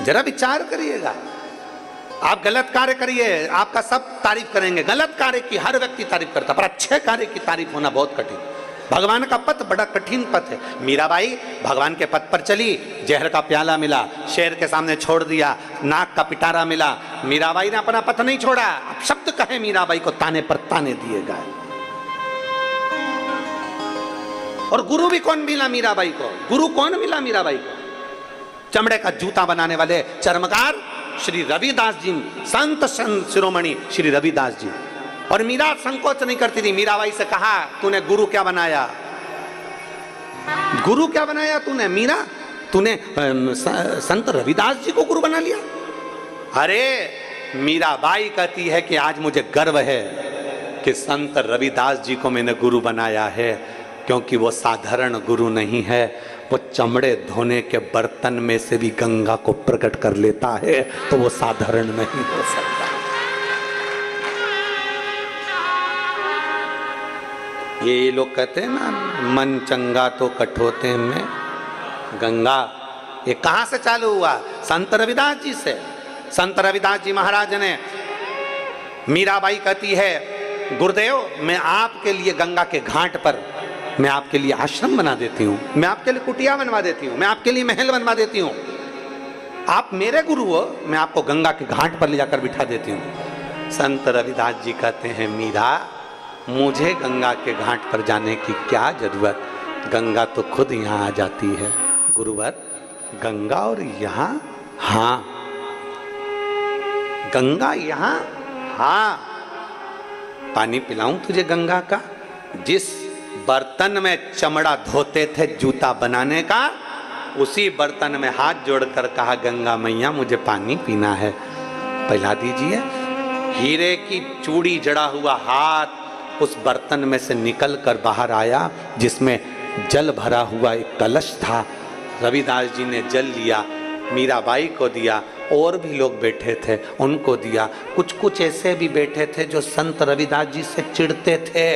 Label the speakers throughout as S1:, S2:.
S1: जरा विचार करिएगा। आप गलत कार्य करिए, आपका सब तारीफ करेंगे। गलत कार्य की हर व्यक्ति तारीफ करता, पर अच्छे कार्य की तारीफ होना बहुत कठिन। भगवान का पथ बड़ा कठिन पथ है। मीराबाई भगवान के पथ पर चली, जहर का प्याला मिला, शेर के सामने छोड़ दिया, नाक का पिटारा मिला, मीराबाई ने अपना पथ नहीं छोड़ा। अब शब्द कहे मीराबाई को ताने पर ताने दिए गए। और गुरु भी कौन मिला मीराबाई को? गुरु कौन मिला मीराबाई को? चमड़े का जूता बनाने वाले चर्मकार श्री रविदास जी, संत शिरोमणि श्री रविदास जी। और मीरा संकोच नहीं करती थी। मीराबाई से कहा, तूने गुरु क्या बनाया? गुरु क्या बनाया तूने? मीरा, तूने संत रविदास जी को गुरु बना लिया? अरे मीराबाई कहती है कि आज मुझे गर्व है कि संत रविदास जी को मैंने गुरु बनाया है, क्योंकि वो साधारण गुरु नहीं है, वो चमड़े धोने के बर्तन में से भी गंगा को प्रकट कर लेता है, तो वो साधारण नहीं हो सकता। ये लोग कहते हैं ना, मन चंगा तो कठोते में गंगा। ये कहां से चालू हुआ? संत रविदास जी से। संत रविदास जी महाराज ने, मीराबाई कहती है, गुरुदेव मैं आपके लिए गंगा के घाट पर मैं आपके लिए आश्रम बना देती हूँ, मैं आपके लिए कुटिया बनवा देती हूँ, मैं आपके लिए महल बनवा देती हूँ। आप मेरे गुरु हो, मैं आपको गंगा के घाट पर ले जाकर बिठा देती हूँ। संत रविदास जी कहते हैं, मीरा मुझे गंगा के घाट पर जाने की क्या जरूरत, गंगा तो खुद यहाँ आ जाती है। गुरुवर, गंगा और यहाँ? हाँ, गंगा यहाँ? हाँ। पानी पिलाऊं तुझे गंगा का? जिस बर्तन में चमड़ा धोते थे जूता बनाने का, उसी बर्तन में हाथ जोड़कर कहा, गंगा मैया मुझे पानी पीना है, पिला दीजिए। हीरे की चूड़ी जड़ा हुआ हाथ उस बर्तन में से निकल कर बाहर आया, जिसमें जल भरा हुआ एक कलश था। रविदास जी ने जल लिया, मीराबाई को दिया, और भी लोग बैठे थे उनको दिया। कुछ कुछ ऐसे भी बैठे थे जो संत रविदास जी से चिढ़ते थे,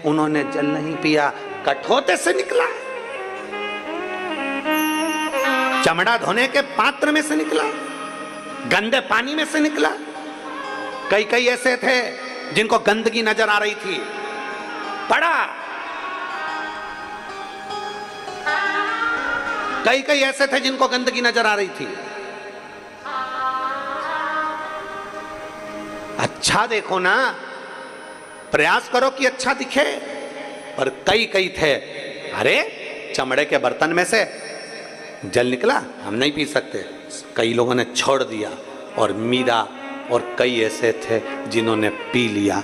S1: उन्होंने जल नहीं पिया, कठोते से निकला, चमड़ा धोने के पात्र में से निकला, गंदे पानी में से निकला। कई कई ऐसे थे जिनको गंदगी नजर आ रही थी, पड़ा। कई कई ऐसे थे जिनको गंदगी नजर आ रही थी। अच्छा देखो ना, प्रयास करो कि अच्छा दिखे। पर कई कई थे, अरे चमड़े के बर्तन में से जल निकला, हम नहीं पी सकते। कई लोगों ने छोड़ दिया, और मीरा और कई ऐसे थे जिन्होंने पी लिया।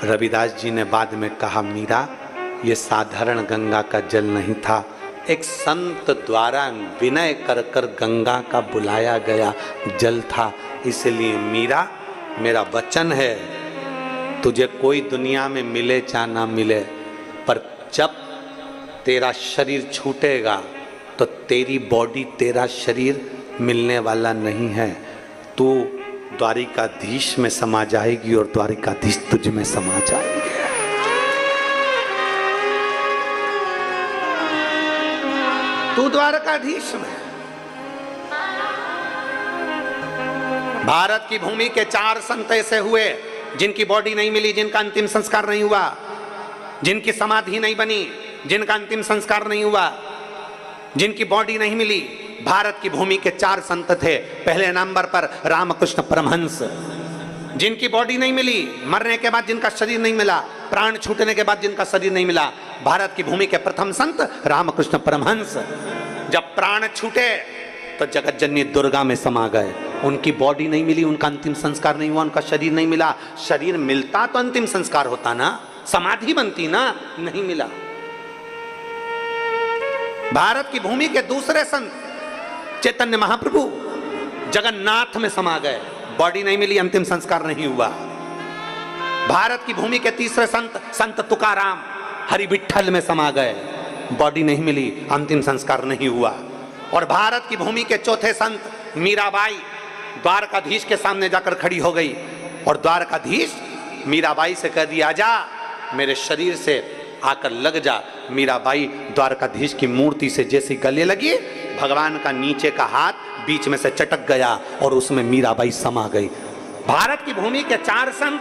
S1: रविदास जी ने बाद में कहा, मीरा ये साधारण गंगा का जल नहीं था, एक संत द्वारा विनय कर कर गंगा का बुलाया गया जल था। इसलिए मीरा, मेरा वचन है, तुझे कोई दुनिया में मिले चाहे ना मिले, पर जब तेरा शरीर छूटेगा तो तेरी बॉडी, तेरा शरीर मिलने वाला नहीं है। तू द्वारिकाधीश में समा जाएगी और द्वारिकाधीश तुझ में समा जाएगी। तू द्वारकाधीश में। भारत की भूमि के 4 संत ऐसे हुए जिनकी बॉडी नहीं मिली, जिनका अंतिम संस्कार नहीं हुआ, जिनकी समाधि नहीं बनी, जिनका अंतिम संस्कार नहीं हुआ, जिनकी बॉडी नहीं मिली। भारत की भूमि के 4 संत थे। पहले नंबर पर रामकृष्ण परमहंस, जिनकी बॉडी नहीं मिली, मरने के बाद जिनका शरीर नहीं मिला, प्राण छूटने के बाद जिनका शरीर नहीं मिला। भारत की भूमि के प्रथम संत रामकृष्ण परमहंस। जब प्राण छूटे तो जगत जननी दुर्गा में समा गए। उनकी बॉडी नहीं मिली, उनका अंतिम संस्कार नहीं हुआ, उनका शरीर नहीं मिला। शरीर मिलता तो अंतिम संस्कार होता ना, समाधि बनती ना, नहीं मिला। भारत की भूमि के दूसरे संत चैतन्य महाप्रभु जगन्नाथ में समा गए, बॉडी नहीं मिली, अंतिम संस्कार नहीं हुआ। भारत की भूमि के तीसरे संत संत तुकाराम हरि विठ्ठल में समा गए, बॉडी नहीं मिली, अंतिम संस्कार नहीं हुआ। और भारत की भूमि के चौथे संत मीराबाई द्वारकाधीश के सामने जाकर खड़ी हो गई, और द्वारकाधीश मीराबाई से कह दिया, जा मेरे शरीर से आकर लग जा, मीराबाई द्वारकाधीश की मूर्ति से जैसी गले लगी, भगवान का नीचे का हाथ बीच में से चटक गया और उसमें मीराबाई समा गई। भारत की भूमि के 4 संत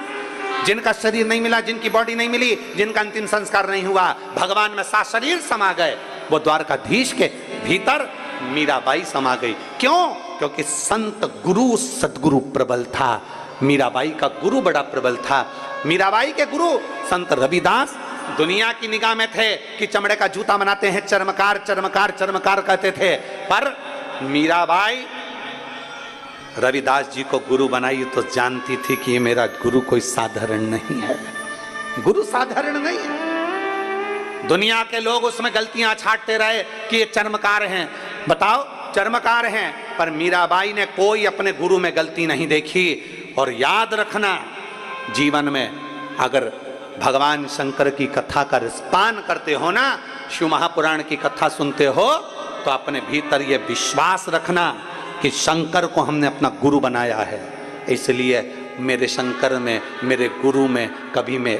S1: जिनका शरीर नहीं मिला, जिनकी बॉडी नहीं मिली, जिनका अंतिम संस्कार नहीं हुआ, भगवान में शरीर समा गए, वो द्वारकाधीश के भीतर मीराबाई समा गई। क्यों? क्योंकि संत गुरु सदगुरु प्रबल था। मीराबाई का गुरु बड़ा प्रबल था। मीराबाई के गुरु संत रविदास दुनिया की निगाह में थे कि चमड़े का जूता बनाते हैं, चर्मकार चर्मकार चर्मकार कहते थे, पर मीराबाई रविदास जी को गुरु बनाई तो जानती थी कि ये मेरा गुरु कोई साधारण नहीं है, गुरु साधारण नहीं है। दुनिया के लोग उसमें गलतियां छांटते रहे कि ये चर्मकार हैं, बताओ चर्मकार हैं, पर मीराबाई ने कोई अपने गुरु में गलती नहीं देखी। और याद रखना, जीवन में अगर भगवान शंकर की कथा का रसपान करते हो ना, शिव महापुराण की कथा सुनते हो, तो अपने भीतर ये विश्वास रखना कि शंकर को हमने अपना गुरु बनाया है, इसलिए मेरे शंकर में, मेरे गुरु में कभी मैं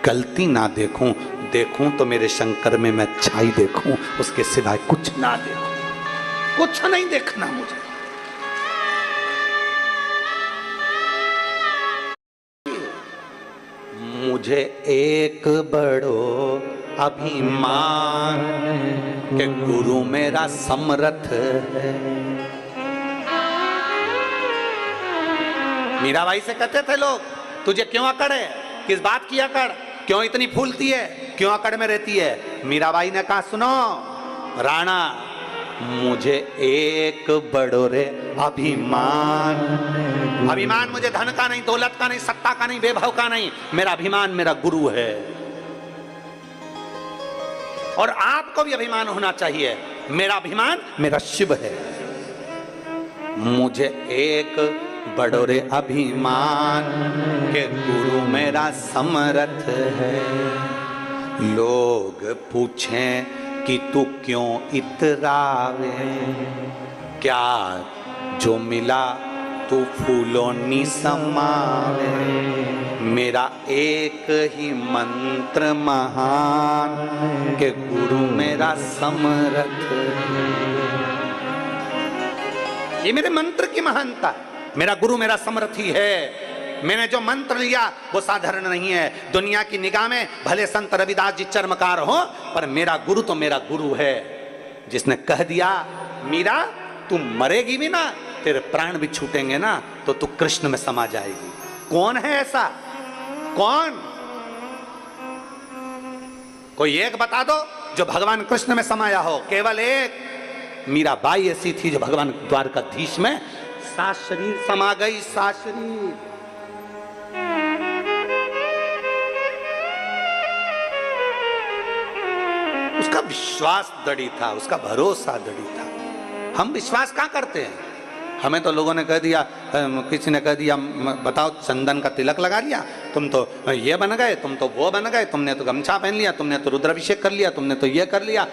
S1: गलती ना देखूं, देखूं तो मेरे शंकर में मैं अच्छाई देखूं, उसके सिवाय कुछ ना देखूं, कुछ नहीं देखना मुझे। मुझे एक बड़ो अभिमान के गुरु मेरा समर्थ है। मीराबाई से कहते थे लोग, तुझे क्यों अकड़ है, किस बात की अकड़, क्यों इतनी फूलती है, क्यों अकड़ में रहती है? मीराबाई ने कहा, सुनो राणा, मुझे एक बड़ो रे अभिमान, अभिमान मुझे धन का नहीं, दौलत का नहीं, सत्ता का नहीं, वैभव का नहीं, मेरा अभिमान मेरा गुरु है। और आपको भी अभिमान होना चाहिए, मेरा अभिमान मेरा शिव है। मुझे एक बड़ो रे अभिमान के गुरु मेरा समर्थ है। लोग पूछें कि तू क्यों इतरावे, क्या जो मिला तू फूलों नी समावे, मेरा एक ही मंत्र महान के गुरु मेरा समर्थ। ये मेरे मंत्र की महानता है, मेरा गुरु मेरा समर्थी है। मैंने जो मंत्र लिया वो साधारण नहीं है। दुनिया की निगाह में भले संत रविदास जी चर्मकार हो, पर मेरा गुरु तो मेरा गुरु है, जिसने कह दिया मीरा तू मरेगी भी ना, तेरे प्राण भी छूटेंगे ना, तो तू कृष्ण में समा जाएगी। कौन है ऐसा? कौन? कोई एक बता दो जो भगवान कृष्ण में समाया हो। केवल एक मीराबाई ऐसी थी जो भगवान द्वारकाधीश में सात शरीर समा गई, सात शरीर। उसका विश्वास दृढ़ था, उसका भरोसा दृढ़ था। हम विश्वास कहाँ करते हैं? हमें तो लोगों ने कह दिया, किसी ने कह दिया, बताओ चंदन का तिलक लगा लिया, तुम तो ये बन गए, तुम तो वो बन गए, तुमने तो गमछा पहन लिया, तुमने तो रुद्राभिषेक कर लिया, तुमने तो ये कर लिया।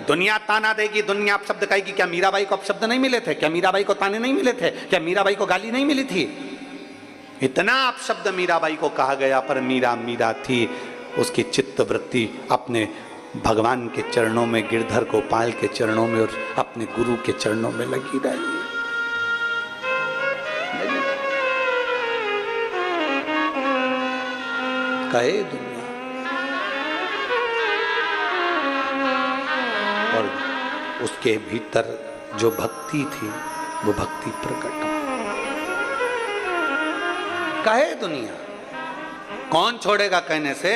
S1: दुनिया ताना देगी, दुनिया अपशब्द कहेगी। क्या मीराबाई को अपशब्द नहीं मिले थे? क्या मीराबाई को ताने नहीं मिले थे? क्या मीराबाई को गाली नहीं मिली थी? इतना अपशब्द मीराबाई को कहा गया, पर मीरा मीरा थी। उसकी चित्त वृत्ति अपने भगवान के चरणों में, गिरधर गोपाल के चरणों में और अपने गुरु के चरणों में लगी रही। कहे दुनिया, और उसके भीतर जो भक्ति थी वो भक्ति प्रकट हो। कहे दुनिया, कौन छोड़ेगा कहने से?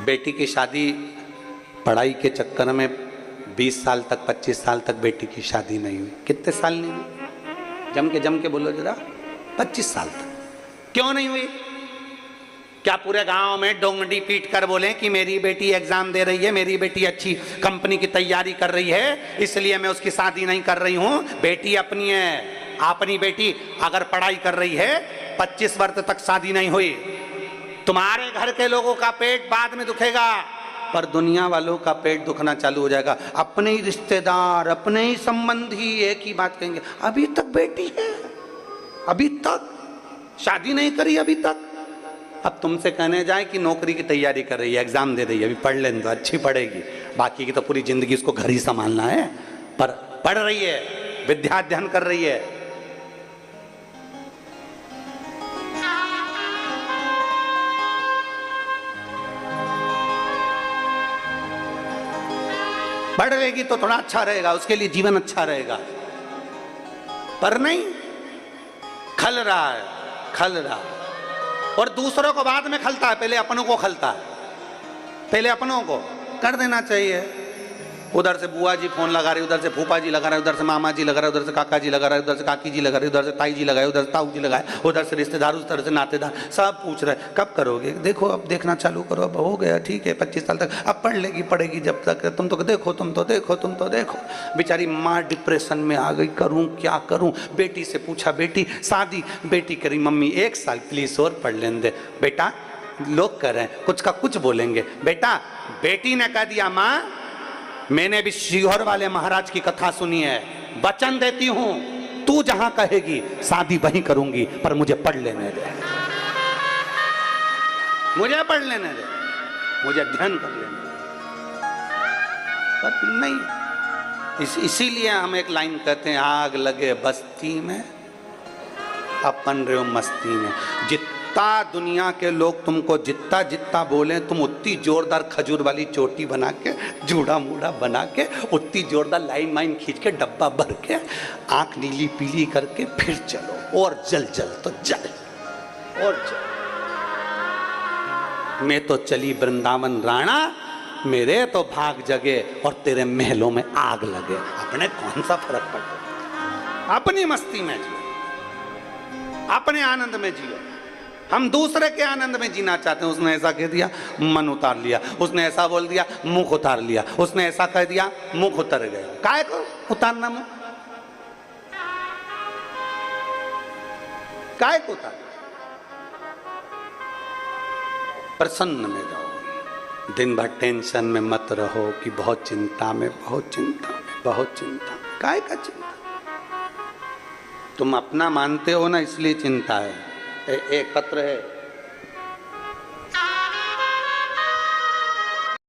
S1: बेटी की शादी पढ़ाई के चक्कर में 20 साल तक, 25 साल तक बेटी की शादी नहीं हुई। कितने साल नहीं हुई? जम के बोलो जरा। 25 साल तक क्यों नहीं हुई? क्या पूरे गांव में डोंगडी पीट कर बोले कि मेरी बेटी एग्जाम दे रही है, मेरी बेटी अच्छी कंपनी की तैयारी कर रही है, इसलिए मैं उसकी शादी नहीं कर रही हूं? बेटी अपनी है। अपनी बेटी अगर पढ़ाई कर रही है, 25 वर्ष तक शादी नहीं हुई, तुम्हारे घर के लोगों का पेट बाद में दुखेगा, पर दुनिया वालों का पेट दुखना चालू हो जाएगा। अपने ही रिश्तेदार, अपने ही संबंधी एक ही बात कहेंगे, अभी तक बेटी है, अभी तक शादी नहीं करी, अभी तक अब तुमसे कहने जाए कि नौकरी की तैयारी कर रही है, एग्जाम दे रही है, अभी पढ़ लेने तो अच्छी पढ़ेगी, बाकी की तो पूरी जिंदगी उसको घर ही संभालना है, पर पढ़ रही है, विद्या अध्ययन कर रही है। पढ़ लेगी तो थोड़ा अच्छा रहेगा, उसके लिए जीवन अच्छा रहेगा, पर नहीं, खल रहा है, खल रहा है। और दूसरों को बाद में खलता है, पहले अपनों को खलता है, पहले अपनों को कर देना चाहिए। उधर से बुआ जी फोन लगा रही, उधर से फूफा जी लगा रहे, उधर से मामा जी लगा रहे, उधर से काका जी लगा रहे, उधर से काकी जी लगा रहे, उधर से ताई जी लगाए, उधर से ताऊ जी लगाए, उधर से रिश्तेदार, उस तरह से नातेदार, सब पूछ रहे कब करोगे, देखो अब देखना चालू करो, अब हो गया, ठीक है 25 साल तक, अब पढ़ लेगी, पढ़ेगी जब तक, तुम तो देखो, तुम तो देखो, तुम तो देखो। बेचारी माँ डिप्रेशन में आ गई, करूँ क्या करूँ। बेटी से पूछा, बेटी शादी, बेटी करी मम्मी 1 साल प्लीज और पढ़ लेने दे। बेटा लोग कर रहे हैं, कुछ का कुछ बोलेंगे। बेटा बेटी ने कह दिया, माँ मैंने भी शिहोर वाले महाराज की कथा सुनी है, वचन देती हूं तू जहां कहेगी शादी वहीं करूंगी, पर मुझे पढ़ लेने दे, मुझे पढ़ लेने दे, मुझे अध्ययन कर लेने दे। पर नहीं, इसीलिए हम एक लाइन कहते हैं, आग लगे बस्ती में अपन रहे हो मस्ती में। जितना दुनिया के लोग तुमको जितना जितना बोले, तुम उतनी जोरदार खजूर वाली चोटी बना के, जूड़ा मूड़ा बना के, उतनी जोरदार लाइन माइन खींच के, डब्बा भर के, आंख नीली पीली करके फिर चलो, और जल जल तो जल, और जल। मैं तो चली वृंदावन राणा, मेरे तो भाग जगे और तेरे महलों में आग लगे। अपने कौन सा फर्क पड़ता, अपनी मस्ती में जियो, अपने आनंद में जियो। हम दूसरे के आनंद में जीना चाहते हैं। उसने ऐसा कह दिया, मन उतार लिया, उसने ऐसा बोल दिया, मुख उतार लिया, उसने ऐसा कह दिया, मुख उतर गया। काय को उतारना मुख, काय को उतार। प्रसन्न में रहो, दिन भर टेंशन में मत रहो कि बहुत चिंता में, बहुत चिंता में, बहुत चिंता में। काय का चिंता, तुम अपना मानते हो ना, इसलिए चिंता है। एक पत्र है,